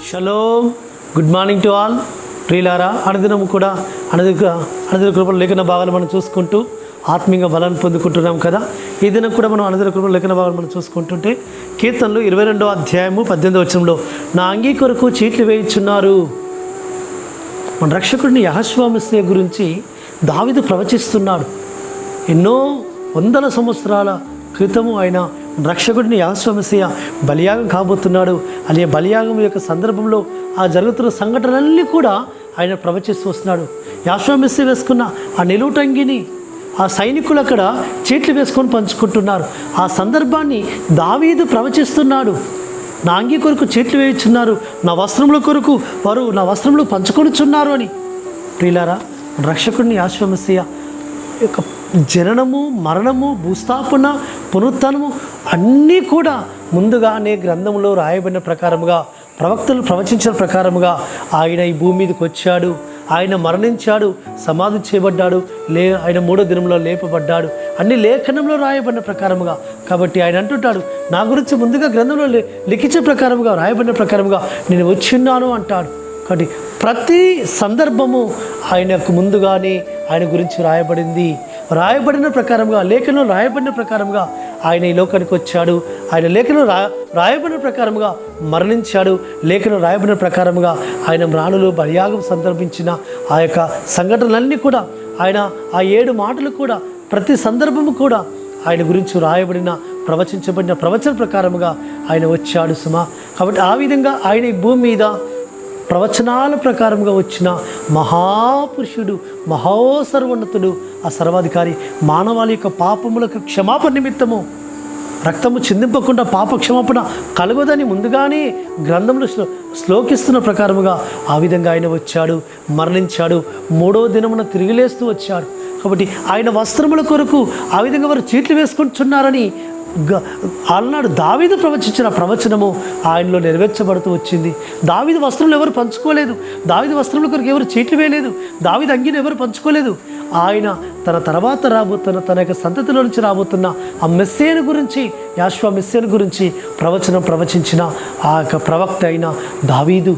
Shalom. Good morning to all. ప్రియులారా, అనుదినము కూడా అనుదిన కృపలు లేఖన భాగాలు మనం చూసుకుంటూ ఆత్మీయంగా బలాన్ని పొందుకుంటున్నాం కదా. ఈ దినం కూడా మనం అనుదిన కృపలు లేఖన భాగాలు మనం చూసుకుంటుంటే కీర్తనలు 22వ అధ్యాయము 18వ వచనంలో నా అంగీ కొరకు చీట్లు వేయుచున్నారు. మన రక్షకుడిని యెహోషువ మెస్సియా గురించి దావీదు ప్రవచిస్తున్నాడు. ఎన్నో వందల సంవత్సరాల క్రితము ఆయన రక్షకుడిని యెహోషువ మెస్సియా బలియాగం కాబోతున్నాడు. అదే బలియాగం యొక్క సందర్భంలో ఆ జరుగుతున్న సంఘటనలన్నీ కూడా ఆయన ప్రవచిస్తూ వస్తున్నాడు. యెహోషువ మెస్సియా వేసుకున్న ఆ నిలువుటంగిని ఆ సైనికులు అక్కడ చీట్లు వేసుకొని పంచుకుంటున్నారు. ఆ సందర్భాన్ని దావీదు ప్రవచిస్తున్నాడు. నా అంగీ కొరకు చీట్లు వేయుచున్నారు, నా వస్త్రముల కొరకు వారు నా వస్త్రములు పంచుకొనుచున్నారు అని. ప్రియులారా, రక్షకుడిని యెహోషువ మెస్సియా యొక్క జననము, మరణము, భూస్థాపన, పునరుత్థానము అన్నీ కూడా ముందుగానే గ్రంథంలో రాయబడిన ప్రకారముగా, ప్రవక్తలు ప్రవచించిన ప్రకారముగా ఆయన ఈ భూమి మీదకి వచ్చాడు. ఆయన మరణించాడు, సమాధి చేయబడ్డాడు, ఆయన 3వ దినంలో లేపబడ్డాడు. అన్ని లేఖనంలో రాయబడిన ప్రకారముగా. కాబట్టి ఆయన అంటుంటాడు, నా గురించి ముందుగా గ్రంథంలో లిఖించిన ప్రకారముగా, రాయబడిన ప్రకారముగా నేను వచ్చిన్నాను అంటాడు. కాబట్టి ప్రతి సందర్భము ఆయనకు ముందుగానే ఆయన గురించి రాయబడిన ప్రకారంగా, లేఖనంలో రాయబడిన ప్రకారంగా ఆయన ఈ లోకానికి వచ్చాడు. ఆయన లేఖనం రాయబడిన ప్రకారముగా మరణించాడు. లేఖనం రాయబడిన ప్రకారముగా ఆయన మ్రాణులు బలియాగం సందర్భించిన ఆ యొక్క సంఘటనలన్నీ కూడా, ఆయన ఆ 7 మాటలు కూడా, ప్రతి సందర్భము కూడా ఆయన గురించి రాయబడిన, ప్రవచించబడిన ప్రవచన ప్రకారముగా ఆయన వచ్చాడు సుమా. కాబట్టి ఆ విధంగా ఆయన ఈ భూమి మీద ప్రవచనాల ప్రకారంగా వచ్చిన మహాపురుషుడు, మహోసర్వోన్నతుడు, ఆ సర్వాధికారి. మానవాళి యొక్క పాపములకు క్షమాపణ నిమిత్తము రక్తము చిందింపకుండా పాప క్షమాపణ కలుగదని ముందుగానే గ్రంథంలో శ్లోకిస్తున్న ప్రకారముగా ఆ విధంగా ఆయన వచ్చాడు, మరణించాడు, 3వ దినమున తిరిగి లేస్తూ వచ్చాడు. కాబట్టి ఆయన వస్త్రముల కొరకు ఆ విధంగా వారు చీట్లు వేసుకుంటున్నారని ఆనాడు దావీదు ప్రవచించిన ప్రవచనము ఆయనలో నెరవేర్చబడుతూ వచ్చింది. దావీదు వస్త్రములు ఎవరు పంచుకోలేదు, దావీదు వస్త్రముల కొరకు ఎవరు చీట్లు వేయలేదు, దావీదు అంగీని ఎవరు పంచుకోలేదు. ఆయన తన తర్వాత రాబోతున్న, తన యొక్క సంతతిలో నుంచి రాబోతున్న ఆ మెస్సియాను గురించి, యెహోషువ మెస్సియాను గురించి ప్రవచనం ప్రవచించిన ఆ యొక్క ప్రవక్త అయిన దావీదు.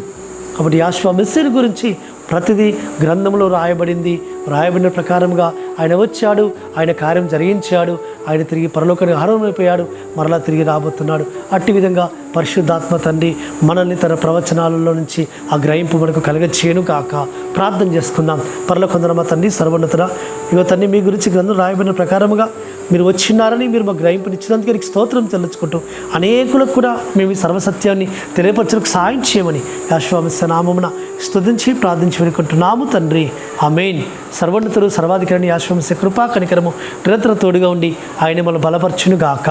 కాబట్టి యెహోషువ మెస్సియాను గురించి ప్రతిదీ గ్రంథంలో రాయబడిన ప్రకారంగా ఆయన వచ్చాడు, ఆయన కార్యం జరిగించాడు, ఆయన తిరిగి పరలోకానికి ఆరోహణమైపోయాడు, మరలా తిరిగి రాబోతున్నాడు. అట్టి విధంగా పరిశుద్ధాత్మ తండ్రి మనల్ని తన ప్రవచనాలలో నుంచి ఆ గ్రహింపు మనకు కలగచేయను కాక. ప్రార్థన చేసుకుందాం. పరలోకమందున్న తండ్రి, సర్వోన్నతుడా, ఇగో తండ్రి, మీ గురించి గ్రంథం రాయబడిన ప్రకారముగా మీరు వచ్చినారని, మీరు మా గ్రహింపునిచ్చినందుకు నీకు స్తోత్రం చెల్లించుకుంటూ అనేకులకు కూడా మేము ఈ సర్వసత్యాన్ని తెలియపరచడానికి సహాయం చేయమని యెహోషువ మెస్సియా నామమున స్తుతించి ప్రార్థించి వేడుకుంటున్నాము తండ్రి. ఆమేన్. సర్వోన్నతుడు, సర్వాధికారిని యెహోషువ మెస్సియా కృపా కనికరము నిరంతరం తోడుగా ఉండి ఆయన మనల్ని బలపరచును గాక.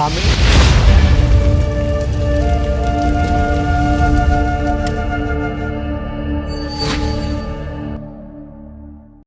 ఆమేన్.